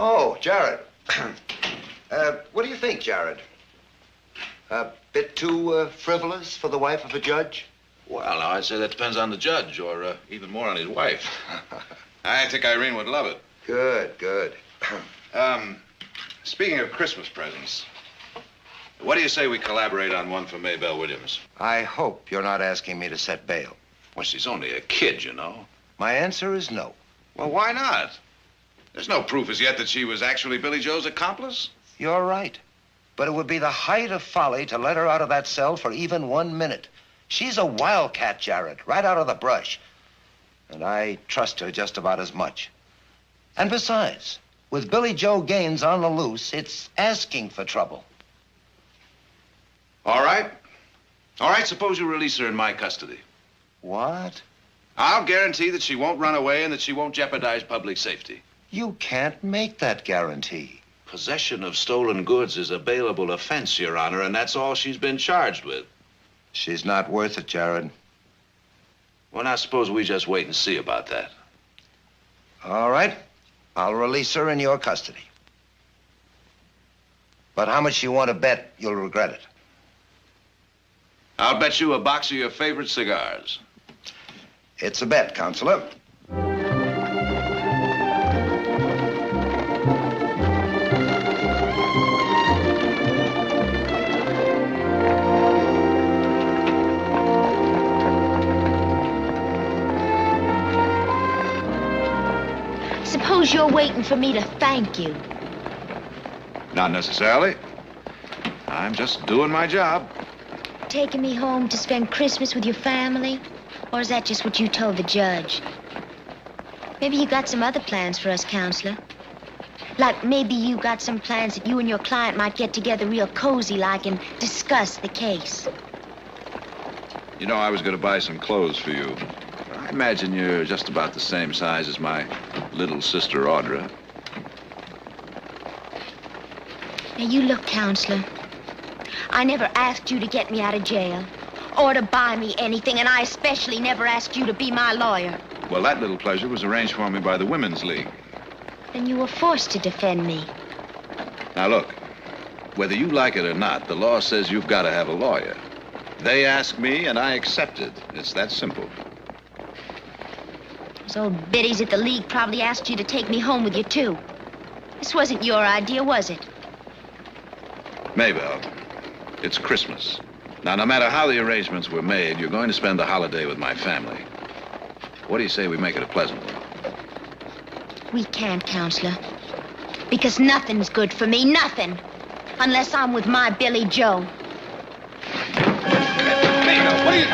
Oh, Jared. What do you think, Jared? A bit too frivolous for the wife of a judge? Well, now, I'd say that depends on the judge, or even more on his wife. I think Irene would love it. Good, good. Speaking of Christmas presents, what do you say we collaborate on one for Maybelle Williams? I hope you're not asking me to set bail. Well, she's only a kid, you know. My answer is no. Well, why not? There's no proof as yet that she was actually Billy Joe's accomplice. You're right. But it would be the height of folly to let her out of that cell for even 1 minute. She's a wildcat, Jared, right out of the brush. And I trust her just about as much. And besides, with Billy Joe Gaines on the loose, it's asking for trouble. All right. All right, suppose you release her in my custody. What? I'll guarantee that she won't run away and that she won't jeopardize public safety. You can't make that guarantee. Possession of stolen goods is a bailable offense, Your Honor, and that's all she's been charged with. She's not worth it, Jared. Well, now, suppose we just wait and see about that. All right. I'll release her in your custody. But how much you want to bet you'll regret it? I'll bet you a box of your favorite cigars. It's a bet, Counselor. Suppose you're waiting for me to thank you. Not necessarily. I'm just doing my job. Taking me home to spend Christmas with your family? Or is that just what you told the judge? Maybe you got some other plans for us, Counselor. Like maybe you got some plans that you and your client might get together real cozy-like and discuss the case. You know, I was going to buy some clothes for you. I imagine you're just about the same size as my little sister, Audra. Now, you look, Counselor. I never asked you to get me out of jail or to buy me anything, and I especially never asked you to be my lawyer. Well, that little pleasure was arranged for me by the Women's League. Then you were forced to defend me. Now, look, whether you like it or not, the law says you've got to have a lawyer. They asked me, and I accepted. It's that simple. Those old biddies at the League probably asked you to take me home with you, too. This wasn't your idea, was it? Maybelle, it's Christmas. Now, no matter how the arrangements were made, you're going to spend the holiday with my family. What do you say we make it a pleasant one? We can't, Counselor. Because nothing's good for me, nothing. Unless I'm with my Billy Joe. Maybelle, what are you...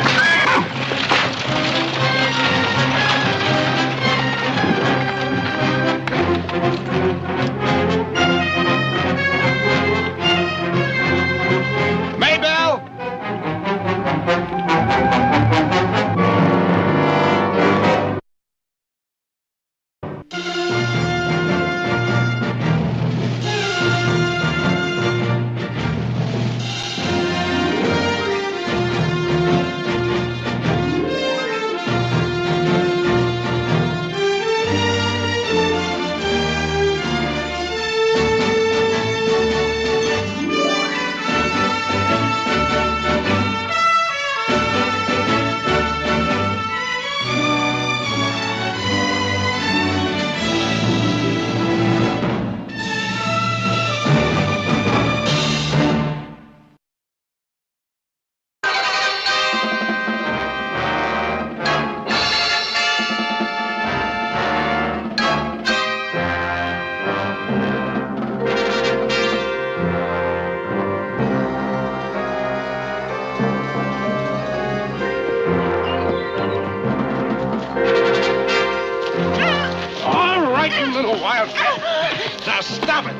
Now stop it!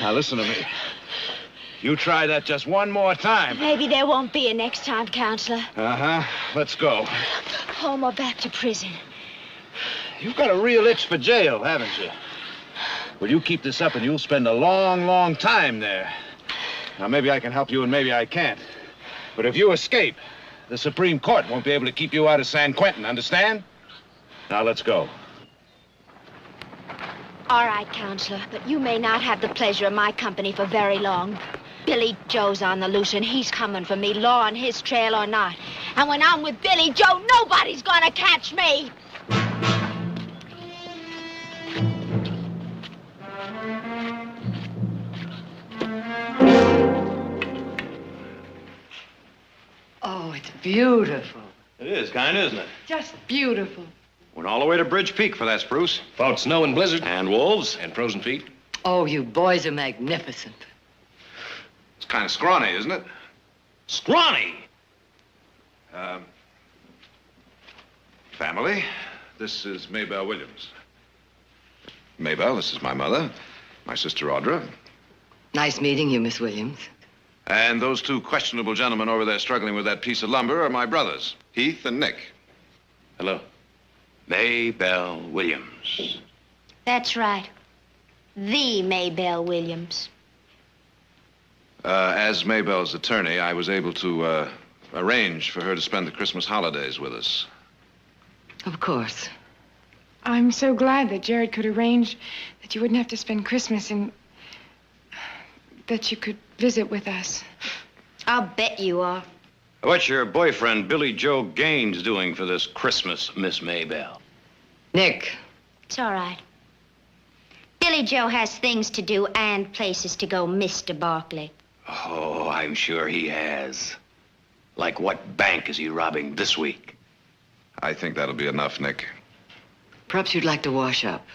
Now listen to me. You try that just one more time. Maybe there won't be a next time, Counselor. Uh-huh. Let's go. Home or back to prison. You've got a real itch for jail, haven't you? Well, you keep this up and you'll spend a long, long time there. Now, maybe I can help you and maybe I can't. But if you escape, the Supreme Court won't be able to keep you out of San Quentin, understand? Now, let's go. All right, Counselor, but you may not have the pleasure of my company for very long. Billy Joe's on the loose, and he's coming for me, law on his trail or not. And when I'm with Billy Joe, nobody's gonna catch me. Oh, it's beautiful. It is, kind of, isn't it? Just beautiful. Went all the way to Bridge Peak for that spruce. Fought snow and blizzard. And wolves. And frozen feet. Oh, you boys are magnificent. It's kind of scrawny, isn't it? Scrawny! Family, this is Maybelle Williams. Maybelle, this is my mother, my sister Audra. Nice meeting you, Miss Williams. And those two questionable gentlemen over there struggling with that piece of lumber are my brothers, Heath and Nick. Hello. Maybelle Williams. That's right. The Maybelle Williams. As Maybelle's attorney, I was able to arrange for her to spend the Christmas holidays with us. Of course. I'm so glad that Jared could arrange that you wouldn't have to spend Christmas and that you could visit with us. I'll bet you are. What's your boyfriend, Billy Joe Gaines, doing for this Christmas, Miss Maybelle? Nick. It's all right. Billy Joe has things to do and places to go, Mr. Barkley. Oh, I'm sure he has. Like what bank is he robbing this week? I think that'll be enough, Nick. Perhaps you'd like to wash up.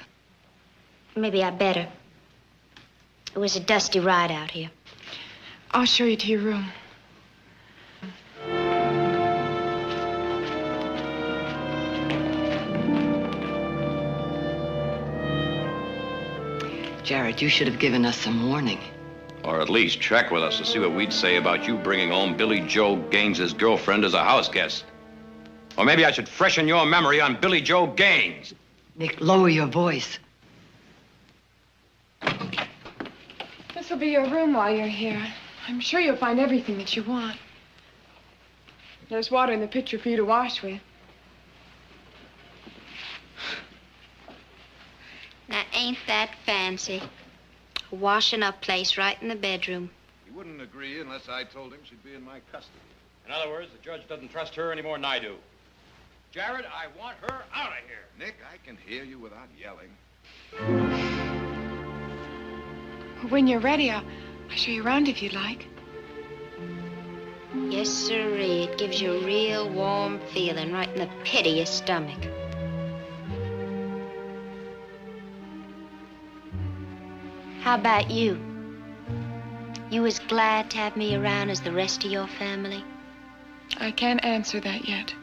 Maybe I better. It was a dusty ride out here. I'll show you to your room. Jared, you should have given us some warning. Or at least check with us to see what we'd say about you bringing home Billy Joe Gaines's girlfriend as a house guest. Or maybe I should freshen your memory on Billy Joe Gaines. Nick, lower your voice. This will be your room while you're here. I'm sure you'll find everything that you want. There's water in the pitcher for you to wash with. Now, ain't that fancy? A washing up place right in the bedroom. He wouldn't agree unless I told him she'd be in my custody. In other words, the judge doesn't trust her any more than I do. Jared, I want her out of here. Nick, I can hear you without yelling. When you're ready, I'll show you around if you'd like. Yes, sirree. It gives you a real warm feeling right in the pit of your stomach. How about you? You as glad to have me around as the rest of your family? I can't answer that yet.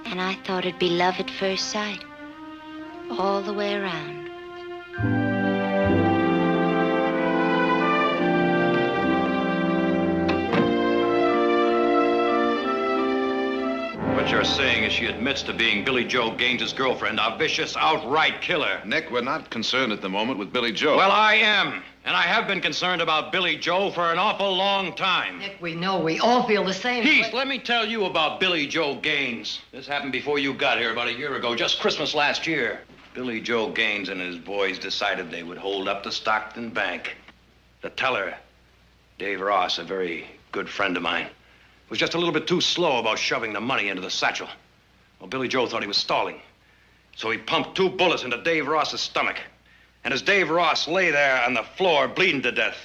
And I thought it'd be love at first sight. All the way around. What you're saying is she admits to being Billy Joe Gaines's girlfriend, a vicious, outright killer. Nick, we're not concerned at the moment with Billy Joe. Well, I am. And I have been concerned about Billy Joe for an awful long time. Nick, we know. We all feel the same. Heath, let me tell you about Billy Joe Gaines. This happened before you got here about a year ago, just Christmas last year. Billy Joe Gaines and his boys decided they would hold up the Stockton Bank. The teller, Dave Ross, a very good friend of mine, was just a little bit too slow about shoving the money into the satchel. Well, Billy Joe thought he was stalling. So he pumped 2 bullets into Dave Ross's stomach. And as Dave Ross lay there on the floor bleeding to death,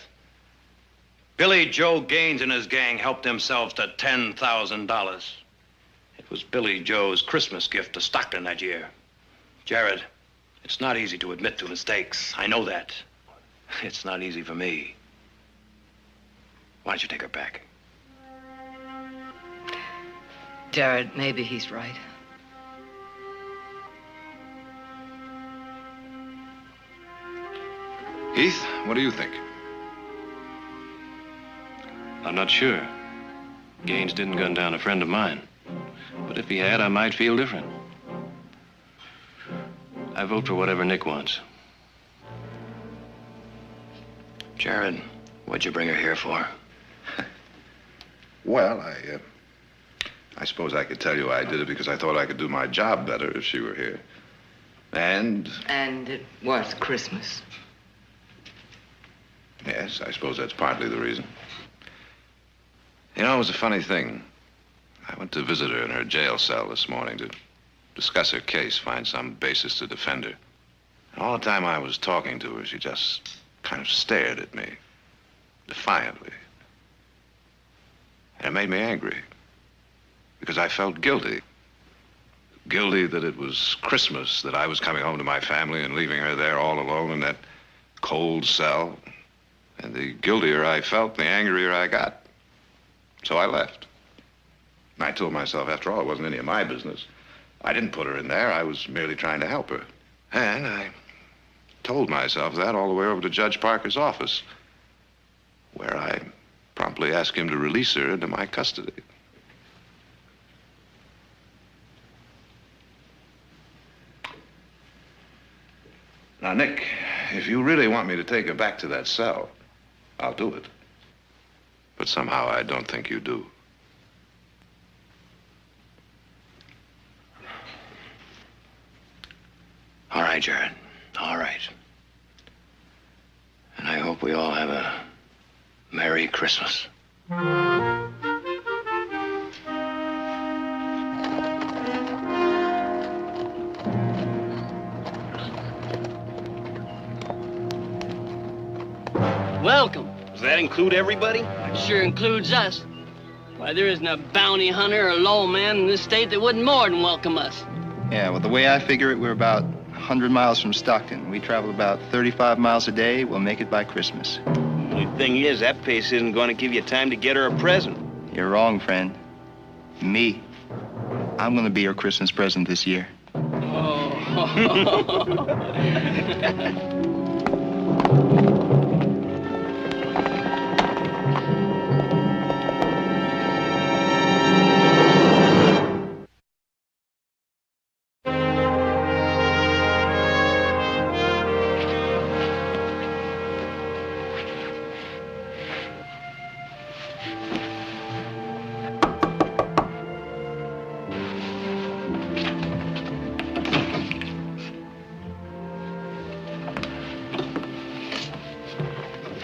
Billy Joe Gaines and his gang helped themselves to $10,000. It was Billy Joe's Christmas gift to Stockton that year. Jared, it's not easy to admit to mistakes. I know that. It's not easy for me. Why don't you take her back? Jared, maybe he's right. Heath, what do you think? I'm not sure. Gaines didn't gun down a friend of mine. But if he had, I might feel different. I vote for whatever Nick wants. Jared, what'd you bring her here for? Well, I suppose I could tell you I did it because I thought I could do my job better if she were here. And? And it was Christmas. Yes, I suppose that's partly the reason. You know, it was a funny thing. I went to visit her in her jail cell this morning to discuss her case, find some basis to defend her. And all the time I was talking to her, she just kind of stared at me, defiantly. And it made me angry, because I felt guilty. Guilty that it was Christmas, that I was coming home to my family and leaving her there all alone in that cold cell. And the guiltier I felt, the angrier I got. So I left. And I told myself, after all, it wasn't any of my business. I didn't put her in there. I was merely trying to help her. And I told myself that all the way over to Judge Parker's office, where I promptly asked him to release her into my custody. Now, Nick, if you really want me to take her back to that cell, I'll do it. But somehow I don't think you do. All right, Jared. All right. And I hope we all have a Merry Christmas. Welcome. Does that include everybody? It sure includes us. Why, there isn't a bounty hunter or lawman in this state that wouldn't more than welcome us. Yeah, well, the way I figure it, we're about 100 miles from Stockton. We travel about 35 miles a day. We'll make it by Christmas. The thing is, that pace isn't going to give you time to get her a present. You're wrong, friend. Me. I'm going to be her Christmas present this year. Oh.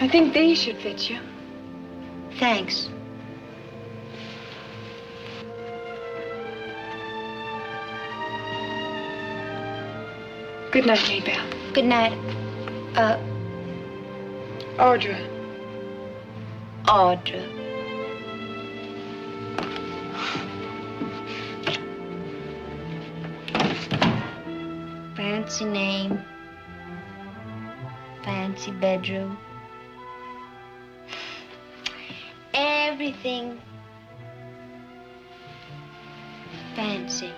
I think these should fit you. Thanks. Good night, Maybelle. Good night. Audra. Audra. Fancy name. Fancy bedroom. Everything fancy.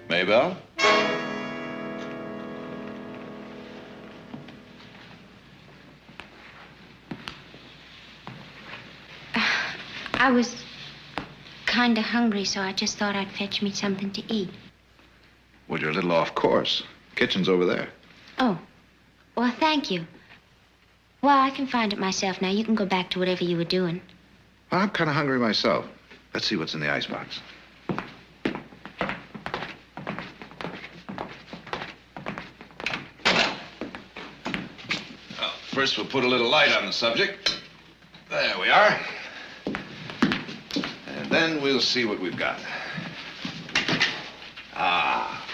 Maybelle? I was kind of hungry, so I just thought I'd fetch me something to eat. Well, you're a little off course. Kitchen's over there. Oh, well, thank you. Well, I can find it myself now. You can go back to whatever you were doing. Well, I'm kind of hungry myself. Let's see what's in the icebox. Well, first we'll put a little light on the subject. There we are. And then we'll see what we've got. Ah,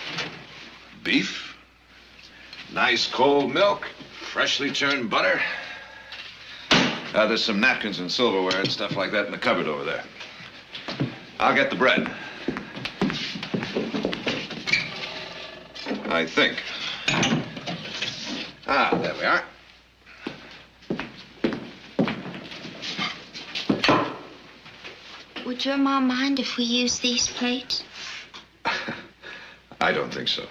beef, nice cold milk, freshly churned butter, There's some napkins and silverware and stuff like that in the cupboard over there. I'll get the bread. I think. Ah, there we are. Would your mom mind if we use these plates? I don't think so.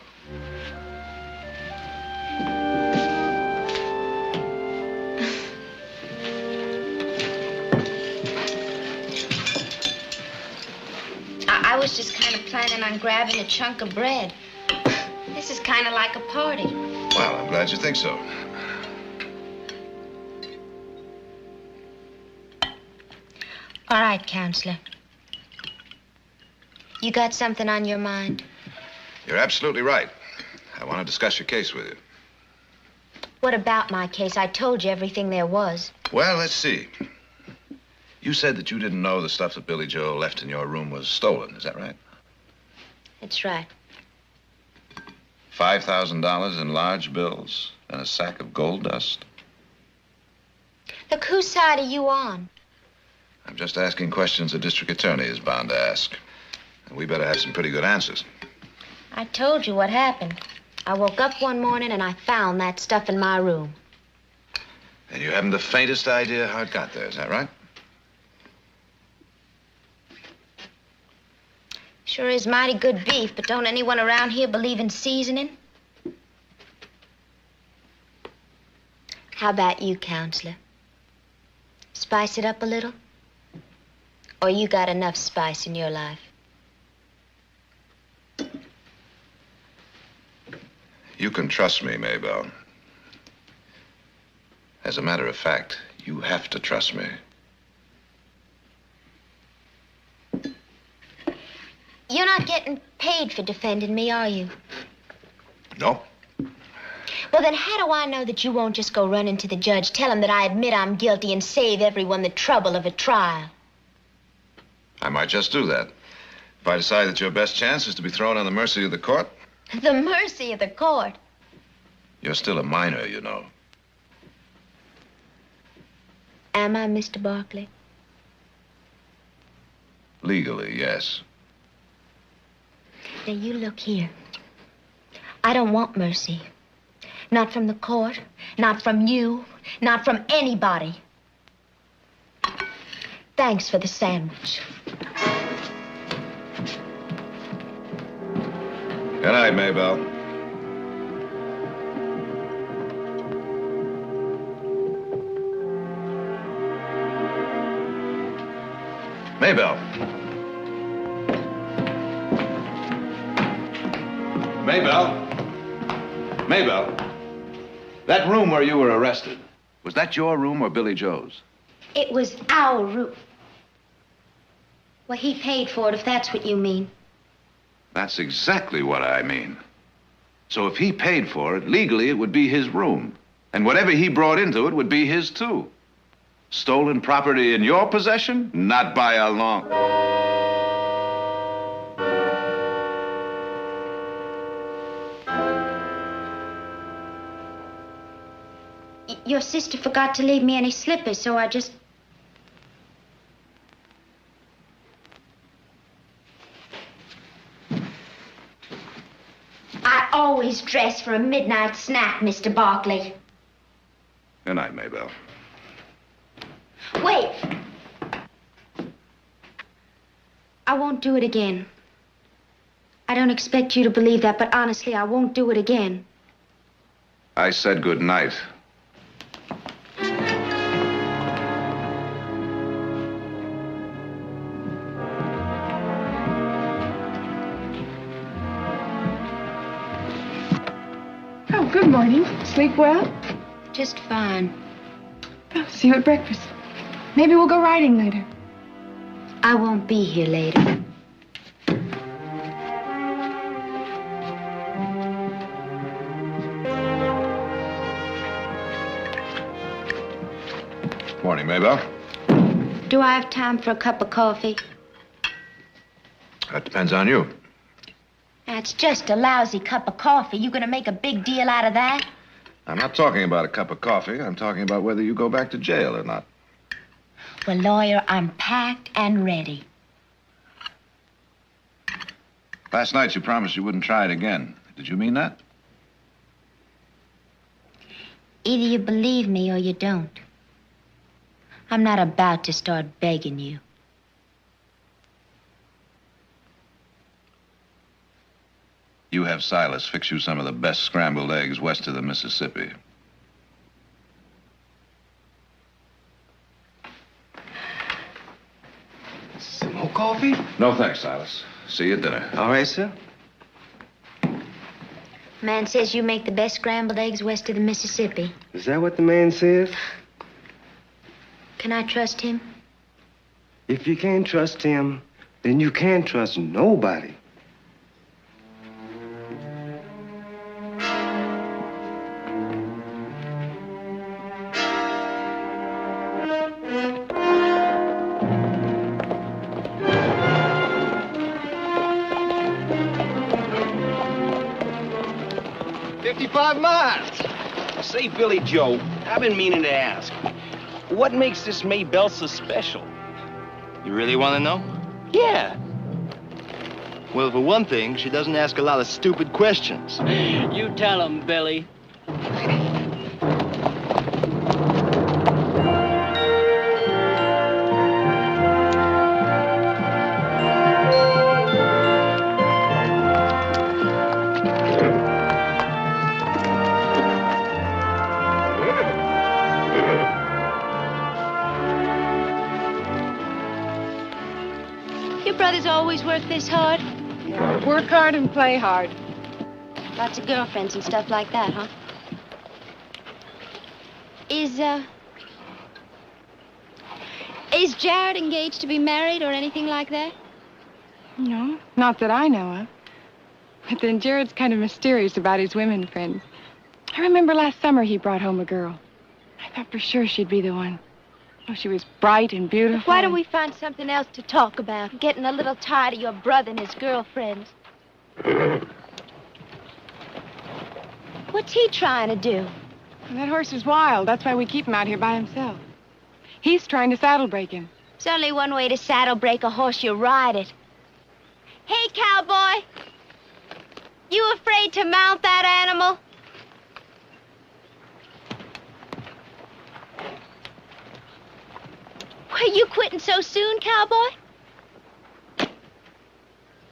I was just kind of planning on grabbing a chunk of bread. This is kind of like a party. Well, I'm glad you think so. All right, Counselor. You got something on your mind? You're absolutely right. I want to discuss your case with you. What about my case? I told you everything there was. Well, let's see. You said that you didn't know the stuff that Billy Joe left in your room was stolen. Is that right? That's right. $5,000 in large bills and a sack of gold dust. Look, whose side are you on? I'm just asking questions a district attorney is bound to ask. And we better have some pretty good answers. I told you what happened. I woke up one morning and I found that stuff in my room. And you haven't the faintest idea how it got there, is that right? Sure is mighty good beef, but don't anyone around here believe in seasoning? How about you, Counselor? Spice it up a little? Or you got enough spice in your life? You can trust me, Maybelle. As a matter of fact, you have to trust me. You're not getting paid for defending me, are you? No. Well, then how do I know that you won't just go running to the judge, tell him that I admit I'm guilty, and save everyone the trouble of a trial? I might just do that. If I decide that your best chance is to be thrown on the mercy of the court. The mercy of the court? You're still a minor, you know. Am I, Mr. Barkley? Legally, yes. Now, you look here. I don't want mercy. Not from the court, not from you, not from anybody. Thanks for the sandwich. Good night, Maybelle. Maybelle. Maybelle. Maybelle. That room where you were arrested, was that your room or Billy Joe's? It was our room. Well, he paid for it, if that's what you mean. That's exactly what I mean. So if he paid for it, legally it would be his room. And whatever he brought into it would be his, too. Stolen property in your possession? Not by a long... Your sister forgot to leave me any slippers, so I just... I always dress for a midnight snack, Mr. Barkley. Good night, Maybelle. Wait. I won't do it again. I don't expect you to believe that, but honestly, I won't do it again. I said good night. Oh, good morning. Sleep well? Just fine. Oh, see you at breakfast. Maybe we'll go riding later. I won't be here later. Morning, Maybelle. Do I have time for a cup of coffee? That depends on you. That's just a lousy cup of coffee. You gonna make a big deal out of that? I'm not talking about a cup of coffee. I'm talking about whether you go back to jail or not. Well, lawyer, I'm packed and ready. Last night you promised you wouldn't try it again. Did you mean that? Either you believe me or you don't. I'm not about to start begging you. You have Silas fix you some of the best scrambled eggs west of the Mississippi. Some more coffee? No thanks, Silas. See you at dinner. All right, sir. Man says you make the best scrambled eggs west of the Mississippi. Is that what the man says? Can I trust him? If you can't trust him, then you can't trust nobody. Say, Billy Joe, I've been meaning to ask. What makes this Maybelle so special? You really want to know? Yeah. Well, for one thing, she doesn't ask a lot of stupid questions. You tell him, Billy. Your brother's always worked this hard? Work hard and play hard. Lots of girlfriends and stuff like that, huh? Is Jared engaged to be married or anything like that? No, not that I know of. But then Jared's kind of mysterious about his women friends. I remember last summer he brought home a girl. I thought for sure she'd be the one. Oh, she was bright and beautiful. Why don't we find something else to talk about? I'm getting a little tired of your brother and his girlfriends. What's he trying to do? That horse is wild. That's why we keep him out here by himself. He's trying to saddle break him. There's only one way to saddle break a horse. You ride it. Hey, cowboy. You afraid to mount that animal? Were you quitting so soon, cowboy?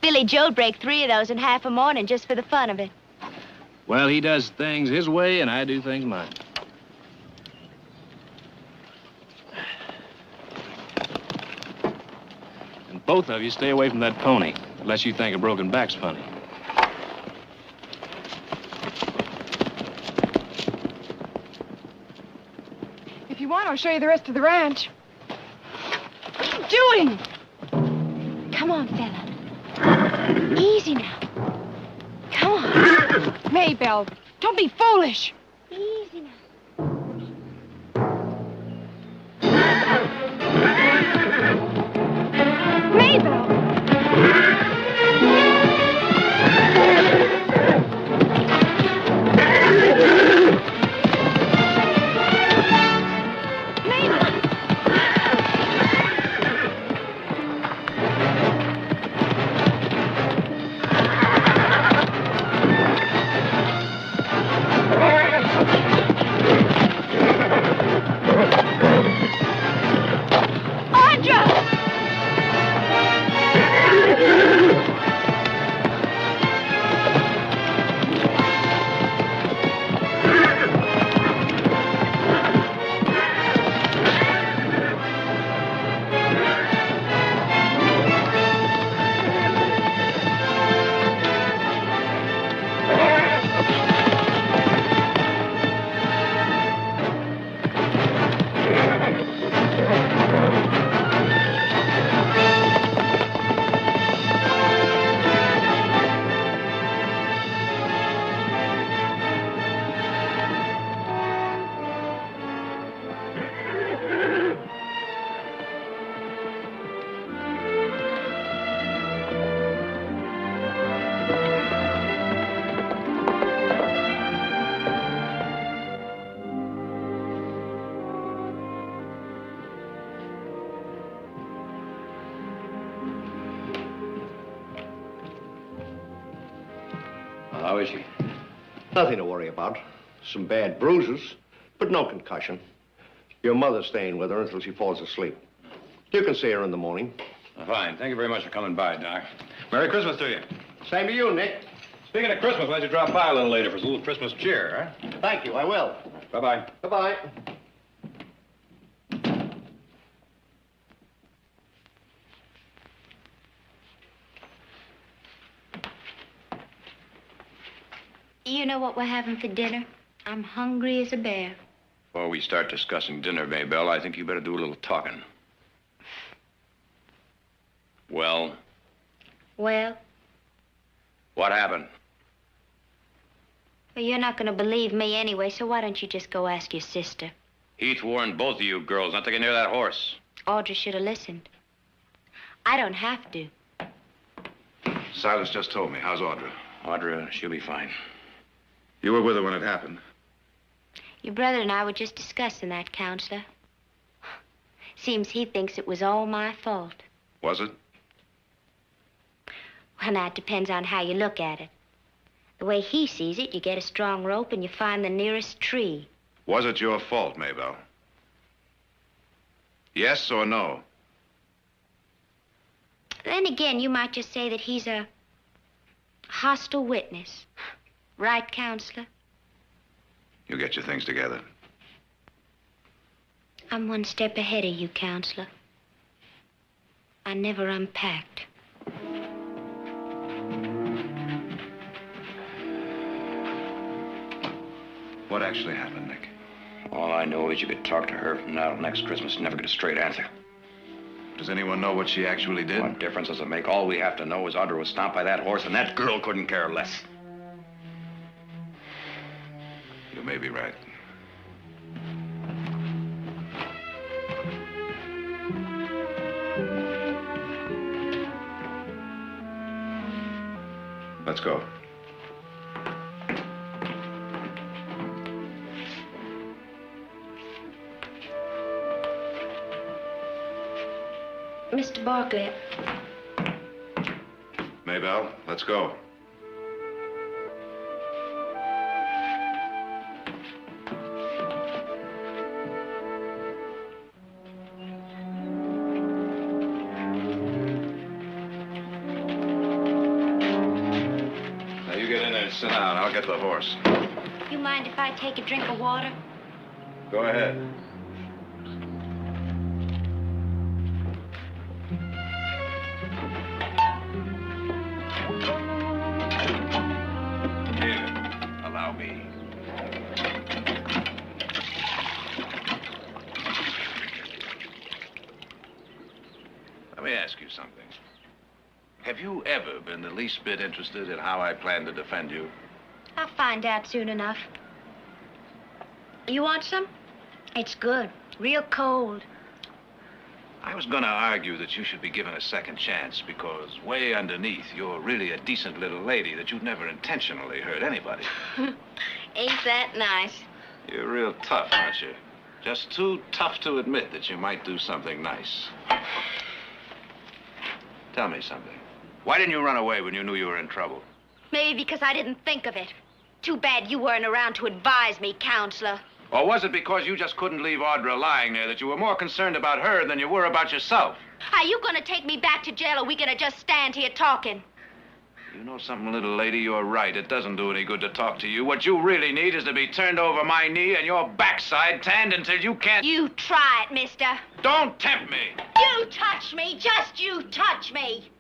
Billy Joe'd break 3 of those in half a morning just for the fun of it. Well, he does things his way, and I do things mine. And both of you stay away from that pony, unless you think a broken back's funny. If you want, I'll show you the rest of the ranch. What are you doing? Come on, fella. Easy now. Come on. Maybelle, don't be foolish. Easy now. Maybelle! How is she? Nothing to worry about. Some bad bruises, but no concussion. Your mother's staying with her until she falls asleep. You can see her in the morning. Fine. Thank you very much for coming by, Doc. Merry Christmas to you. Same to you, Nick. Speaking of Christmas, why don't you drop by a little later for a little Christmas cheer, huh? Thank you, I will. Bye-bye. Bye-bye. You know what we're having for dinner? I'm hungry as a bear. Before we start discussing dinner, Maybelle, I think you better do a little talking. Well? Well? What happened? Well, you're not going to believe me anyway, so why don't you just go ask your sister? Heath warned both of you girls not to get near that horse. Audrey should have listened. I don't have to. Silas just told me. How's Audra? Audra, she'll be fine. You were with her when it happened. Your brother and I were just discussing that, Counselor. Seems he thinks it was all my fault. Was it? Well, now, it depends on how you look at it. The way he sees it, you get a strong rope and you find the nearest tree. Was it your fault, Maybelle? Yes or no? Then again, you might just say that he's a hostile witness. Right, Counselor? You get your things together. I'm one step ahead of you, Counselor. I never unpacked. What actually happened, Nick? All I know is you could talk to her from now till next Christmas and never get a straight answer. Does anyone know what she actually did? What difference does it make? All we have to know is Audra was stomped by that horse, and that girl couldn't care less. You may be right. Let's go. Mr. Barkley. Maybelle, let's go. Now you get in there and sit down. I'll get the horse. You mind if I take a drink of water? Go ahead. Have you ever been the least bit interested in how I plan to defend you? I'll find out soon enough. You want some? It's good. Real cold. I was going to argue that you should be given a second chance because way underneath, you're really a decent little lady that you've never intentionally hurt anybody. Ain't that nice? You're real tough, aren't you? Just too tough to admit that you might do something nice. Tell me something. Why didn't you run away when you knew you were in trouble? Maybe because I didn't think of it. Too bad you weren't around to advise me, Counselor. Or was it because you just couldn't leave Audra lying there that you were more concerned about her than you were about yourself? Are you going to take me back to jail, or are we going to just stand here talking? You know something, little lady? You're right. It doesn't do any good to talk to you. What you really need is to be turned over my knee and your backside tanned until you can't... You try it, mister. Don't tempt me. You touch me. Just you touch me.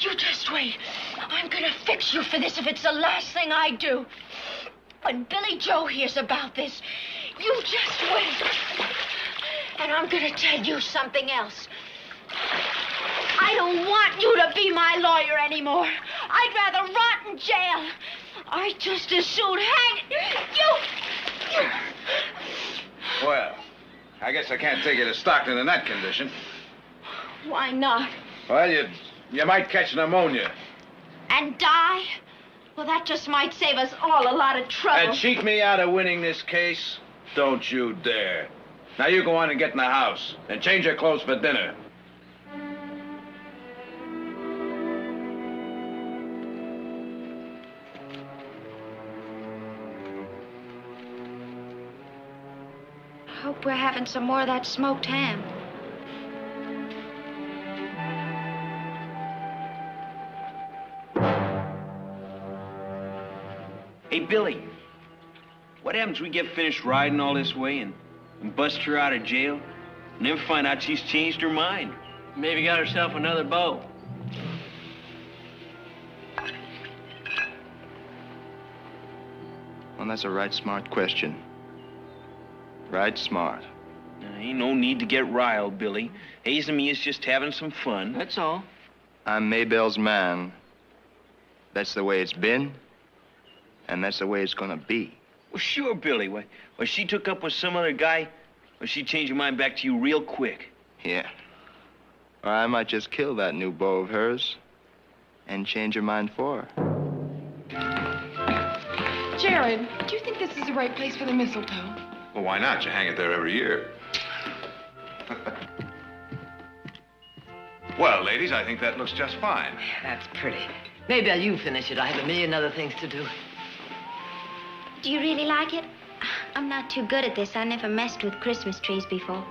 You just wait. I'm gonna fix you for this if it's the last thing I do. When Billy Joe hears about this, you just wait. And I'm gonna tell you something else. I don't want you to be my lawyer anymore. I'd rather rot in jail. I'd just as soon hang you. Well, I guess I can't take you to Stockton in that condition. Why not? Well, you might catch pneumonia. And die? Well, that just might save us all a lot of trouble. And cheat me out of winning this case? Don't you dare. Now you go on and get in the house and change your clothes for dinner. Hope we're having some more of that smoked ham. Hey, Billy, what happens we get finished riding all this way and bust her out of jail and then find out she's changed her mind? Maybe got herself another beau. Well, that's a right smart question. Right smart. Ain't no need to get riled, Billy. Hayes and me is just having some fun. That's all. I'm Maybelle's man. That's the way it's been, and that's the way it's gonna be. Well, sure, Billy. Why, she took up with some other guy, or she changed her mind back to you real quick. Yeah. Or I might just kill that new beau of hers and change her mind for her. Jared, do you think this is the right place for the mistletoe? Well, why not? You hang it there every year. Well, ladies, I think that looks just fine. That's pretty. Maybe you finish it. I have a million other things to do. Do you really like it? I'm not too good at this. I never messed with Christmas trees before.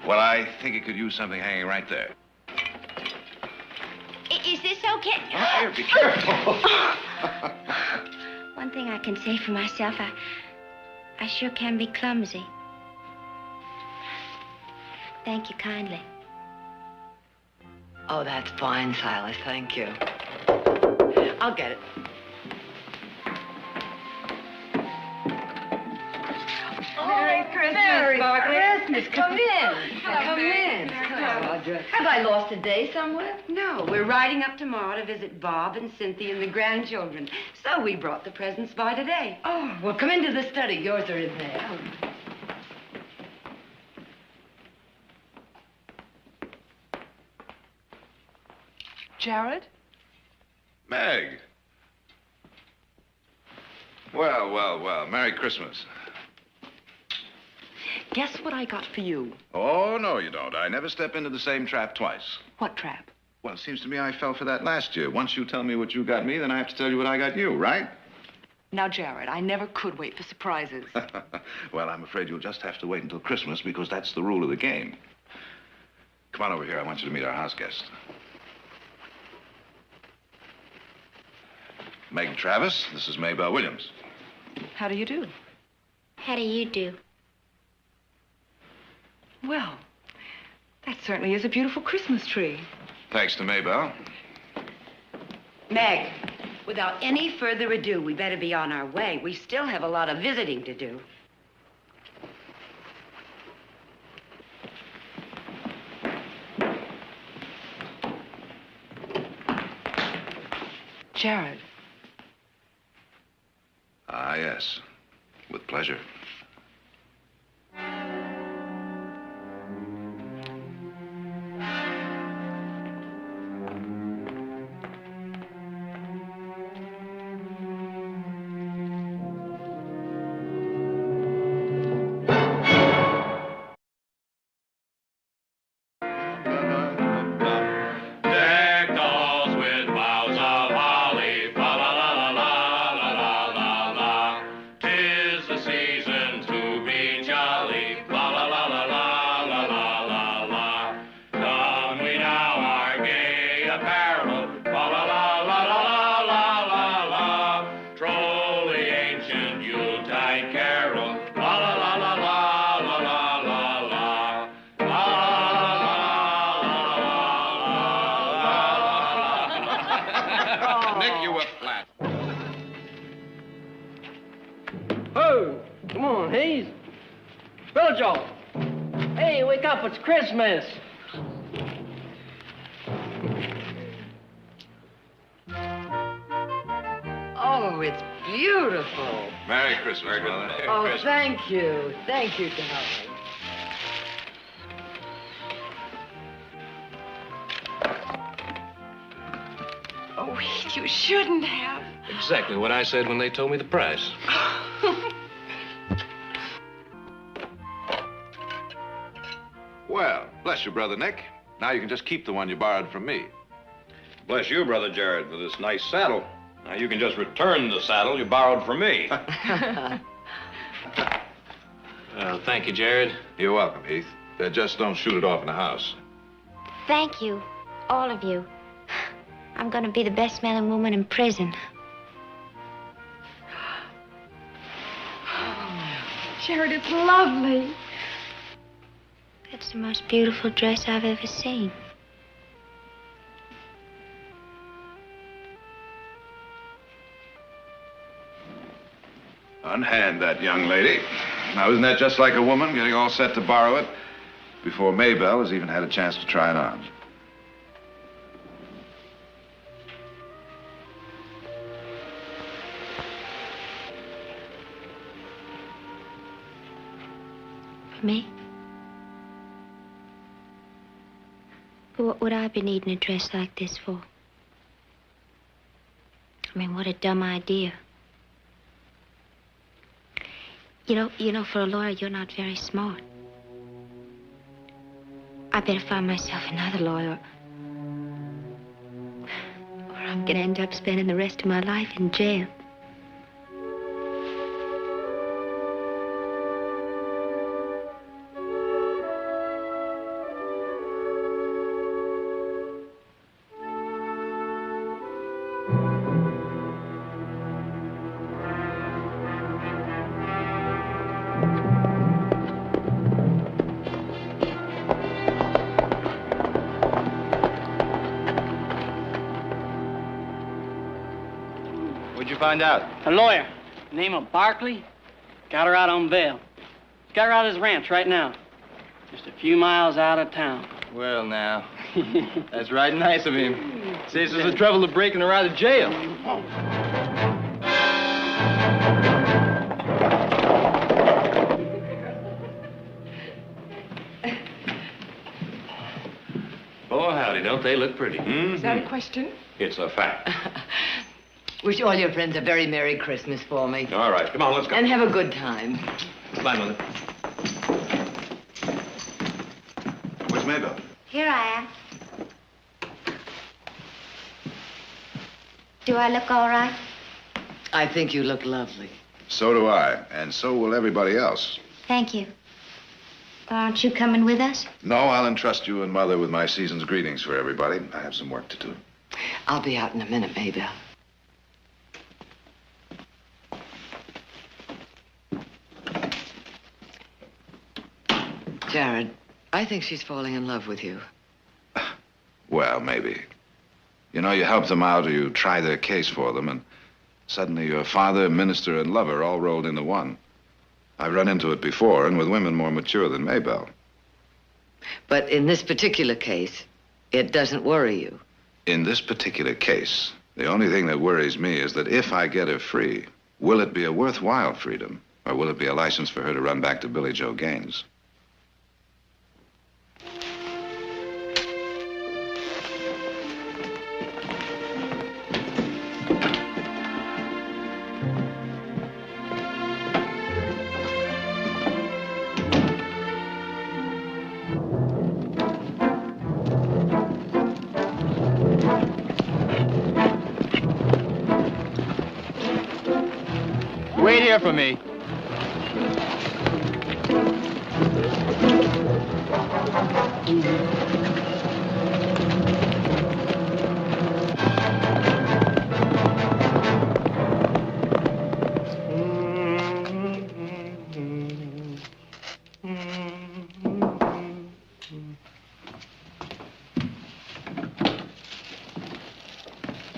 Well, I think it could use something hanging right there. Is this okay? Oh, here, be careful. One thing I can say for myself, I sure can be clumsy. Thank you kindly. Oh, that's fine, Silas. Thank you. I'll get it. Merry Christmas, Merry Bartlett. Christmas. Come in. Hello, Come Mary. in. Hello. Audra. Have I lost a day somewhere? No, we're riding up tomorrow to visit Bob and Cynthia and the grandchildren. So we brought the presents by today. Oh, well, come into the study. Yours are in there. Jared? Meg. Well, well, well. Merry Christmas. Guess what I got for you? Oh, no, you don't. I never step into the same trap twice. What trap? Well, it seems to me I fell for that last year. Once you tell me what you got me, then I have to tell you what I got you, right? Now, Jared, I never could wait for surprises. Well, I'm afraid you'll just have to wait until Christmas because that's the rule of the game. Come on over here. I want you to meet our house guest. Meg Travis, this is Maybelle Williams. How do you do? How do you do? Well, that certainly is a beautiful Christmas tree. Thanks to Maybelle. Meg, without any further ado, we better be on our way. We still have a lot of visiting to do. Jared. Ah, yes. With pleasure. Nick, you were flat. Oh, come on, Hayes. Bill Joe. Hey, wake up, it's Christmas. Oh, it's beautiful. Merry Christmas, brother. Oh, thank you. Thank you to help me. Oh, you shouldn't have. Exactly what I said when they told me the price. Well, bless you, Brother Nick. Now you can just keep the one you borrowed from me. Bless you, Brother Jared, for this nice saddle. Now you can just return the saddle you borrowed from me. Well, thank you, Jared. You're welcome, Heath. Just don't shoot it off in the house. Thank you, all of you. I'm going to be the best smelling woman in prison. Jared, it's lovely. That's the most beautiful dress I've ever seen. Unhand that young lady. Now, isn't that just like a woman getting all set to borrow it before Maybelle has even had a chance to try it on? For me? But what would I be needing a dress like this for? I mean, what a dumb idea. You know, for a lawyer, you're not very smart. I better find myself another lawyer. Or I'm gonna end up spending the rest of my life in jail. What'd you find out? A lawyer, name of Barkley, got her out on bail. He's got her out at his ranch right now, just a few miles out of town. Well, now, that's right nice of him. Saves us the trouble of breaking her out of jail. Oh, howdy, don't they look pretty? Is that a question? It's a fact. Wish all your friends a very Merry Christmas for me. All right, come on, let's go. And have a good time. Bye, Mother. Where's Maybelle? Here I am. Do I look all right? I think you look lovely. So do I, and so will everybody else. Thank you. Aren't you coming with us? No, I'll entrust you and Mother with my season's greetings for everybody. I have some work to do. I'll be out in a minute, Maybelle. Jared, I think she's falling in love with you. Well, maybe. You know, you help them out or you try their case for them, and suddenly you're father, minister, and lover all rolled into one. I've run into it before, and with women more mature than Maybelle. But in this particular case, it doesn't worry you. In this particular case, the only thing that worries me is that if I get her free, will it be a worthwhile freedom, or will it be a license for her to run back to Billy Joe Gaines? Wait here for me.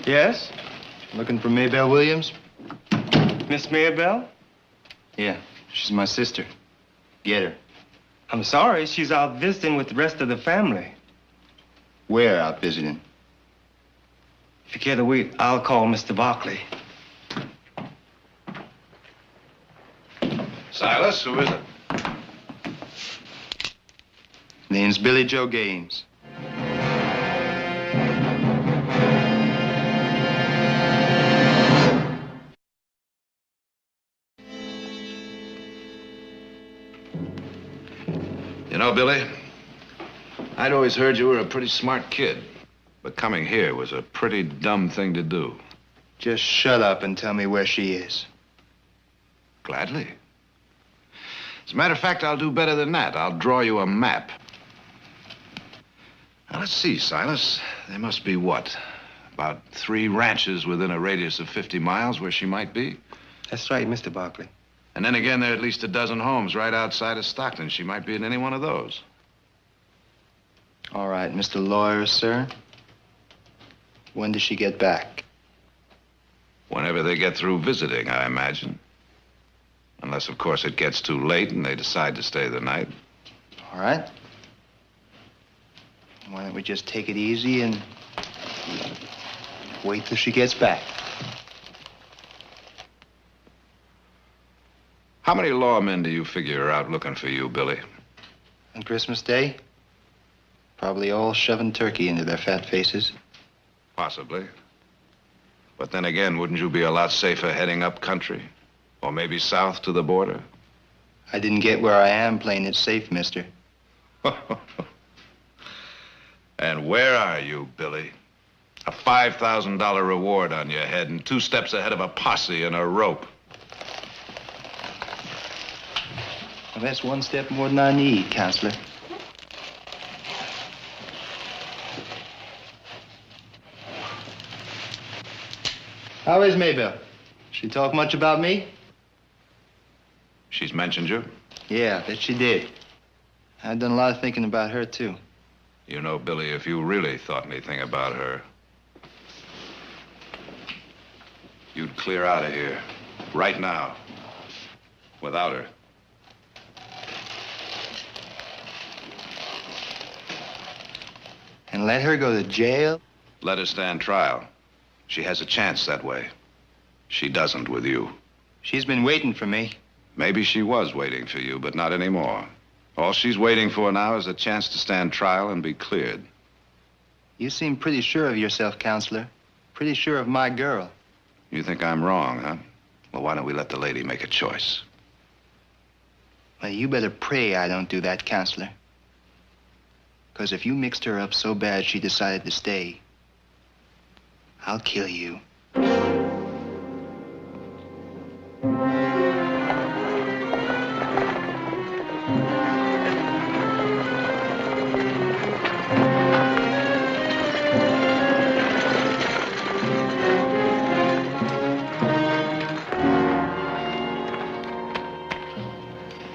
Yes? Looking for Maybelle Williams? Miss Maybelle? Yeah, she's my sister. Get her. I'm sorry, she's out visiting with the rest of the family. Where out visiting? If you care to wait, I'll call Mr. Barkley. Silas, who is it? Name's Billy Joe Gaines. You know, Billy, I'd always heard you were a pretty smart kid. But coming here was a pretty dumb thing to do. Just shut up and tell me where she is. Gladly. As a matter of fact, I'll do better than that. I'll draw you a map. Now, let's see, Silas. There must be what? About 3 ranches within a radius of 50 miles where she might be? That's right, Mr. Barkley. And then again, there are at least a dozen homes right outside of Stockton. She might be in any one of those. All right, Mr. Lawyer, sir. When does she get back? Whenever they get through visiting, I imagine. Unless, of course, it gets too late and they decide to stay the night. All right. Why don't we just take it easy and wait till she gets back? How many lawmen do you figure are out looking for you, Billy? On Christmas Day? Probably all shoving turkey into their fat faces. Possibly. But then again, wouldn't you be a lot safer heading up country? Or maybe south to the border? I didn't get where I am playing it safe, mister. And where are you, Billy? A $5,000 reward on your head and 2 steps ahead of a posse and a rope. Well, that's 1 step more than I need, counselor. How is Maybelle? She talk much about me? She's mentioned you? Yeah, that she did. I've done a lot of thinking about her, too. You know, Billy, if you really thought anything about her, you'd clear out of here right now without her. And let her go to jail? Let her stand trial. She has a chance that way. She doesn't with you. She's been waiting for me. Maybe she was waiting for you, but not anymore. All she's waiting for now is a chance to stand trial and be cleared. You seem pretty sure of yourself, counselor. Pretty sure of my girl. You think I'm wrong, huh? Well, why don't we let the lady make a choice? Well, you better pray I don't do that, counselor. Because if you mixed her up so bad she decided to stay, I'll kill you.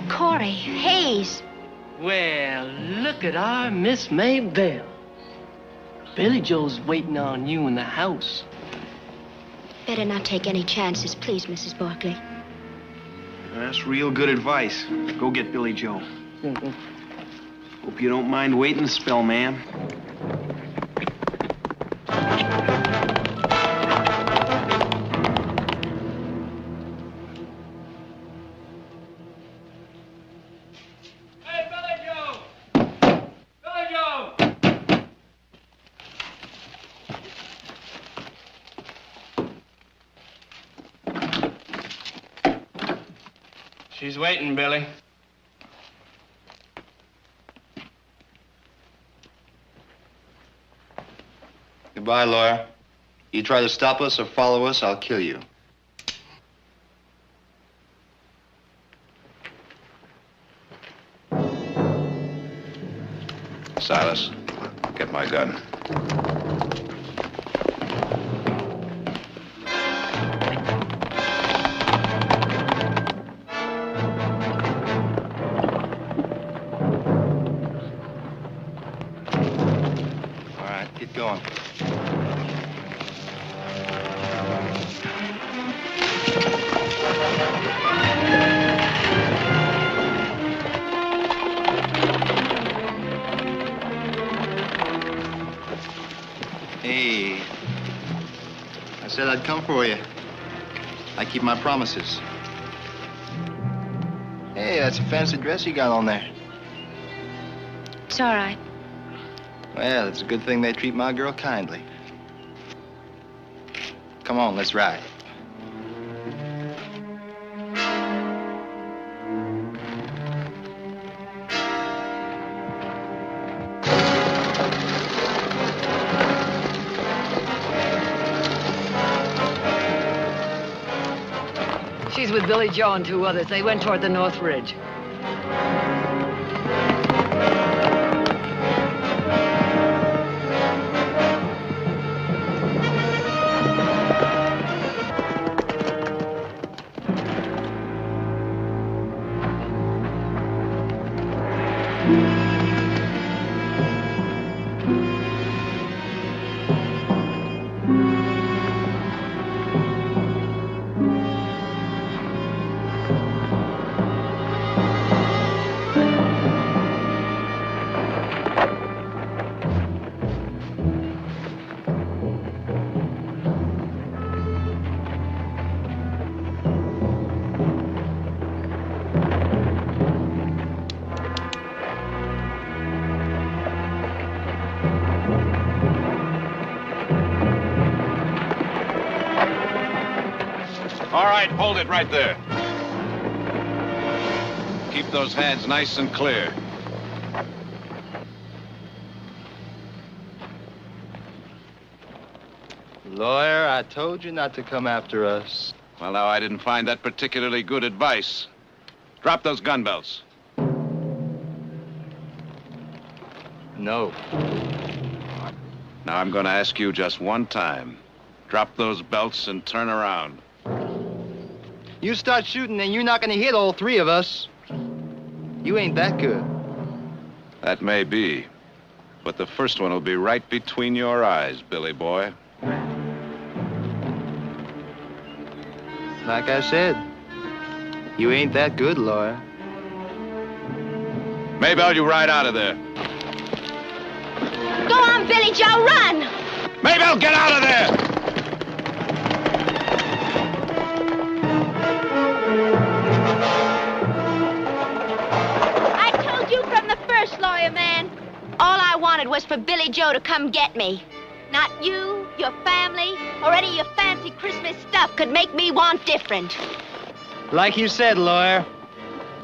Corey, Hayes. Well, look at our Miss Maybelle. Billy Joe's waiting on you in the house. Better not take any chances, please, Mrs. Barkley. That's real good advice. Go get Billy Joe. Hope you don't mind waiting a spell, ma'am. She's waiting, Billy. Goodbye, lawyer. You try to stop us or follow us, I'll kill you. Silas, get my gun. Get going. Hey, I said I'd come for you. I keep my promises. Hey, that's a fancy dress you got on there. It's all right. Well, it's a good thing they treat my girl kindly. Come on, let's ride. She's with Billy Joe and 2 others. They went toward the North Ridge. All right, hold it right there. Keep those hands nice and clear. Lawyer, I told you not to come after us. Well, now, I didn't find that particularly good advice. Drop those gun belts. No. Now, I'm going to ask you just one time. Drop those belts and turn around. You start shooting and you're not gonna hit all 3 of us. You ain't that good. That may be. But the first one will be right between your eyes, Billy boy. Like I said, you ain't that good, lawyer. Maybelle, you ride out of there. Go on, Billy Joe, run! Maybelle, get out of there! I told you from the first, lawyer man. All I wanted was for Billy Joe to come get me. Not you, your family, or any of your fancy Christmas stuff could make me want different. Like you said, lawyer,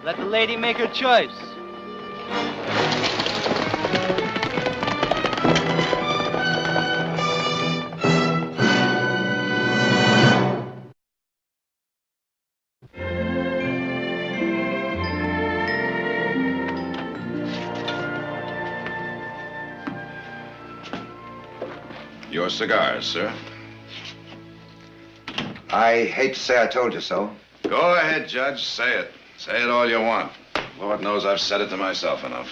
let the lady make her choice. Your cigars, sir. I hate to say I told you so. Go ahead, Judge. Say it. Say it all you want. Lord knows I've said it to myself enough.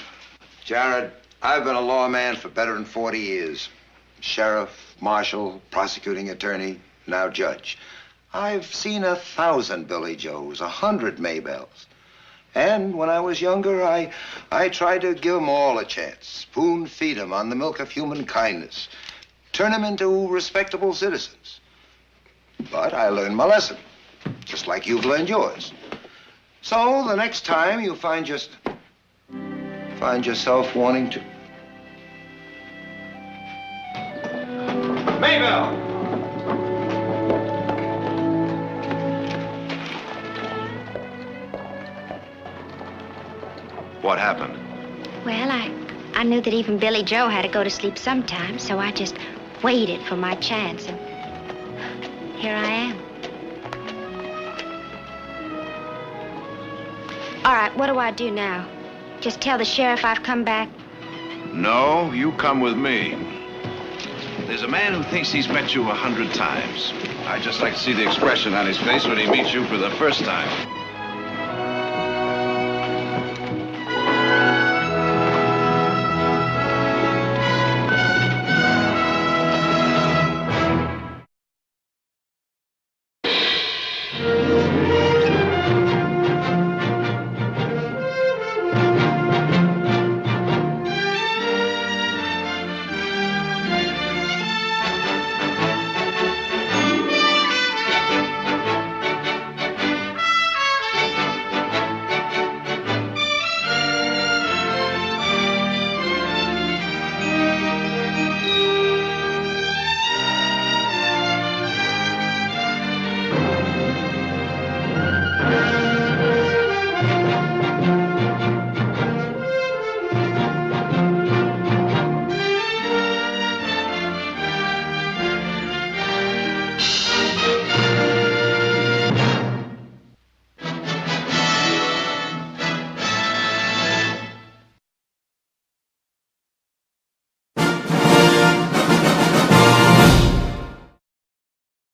Jared, I've been a lawman for better than 40 years. Sheriff, marshal, prosecuting attorney, now judge. I've seen 1,000 Billy Joes, 100 Maybelles. And when I was younger, I tried to give them all a chance. Spoon feed them on the milk of human kindness. Turn them into respectable citizens. But I learned my lesson, just like you've learned yours. So the next time you find yourself wanting to... Maybelle! What happened? Well, I knew that even Billy Joe had to go to sleep sometime, so I just waited for my chance, and here I am. All right, what do I do now? Just tell the sheriff I've come back? No, you come with me. There's a man who thinks he's met you 100 times. I'd just like to see the expression on his face when he meets you for the first time.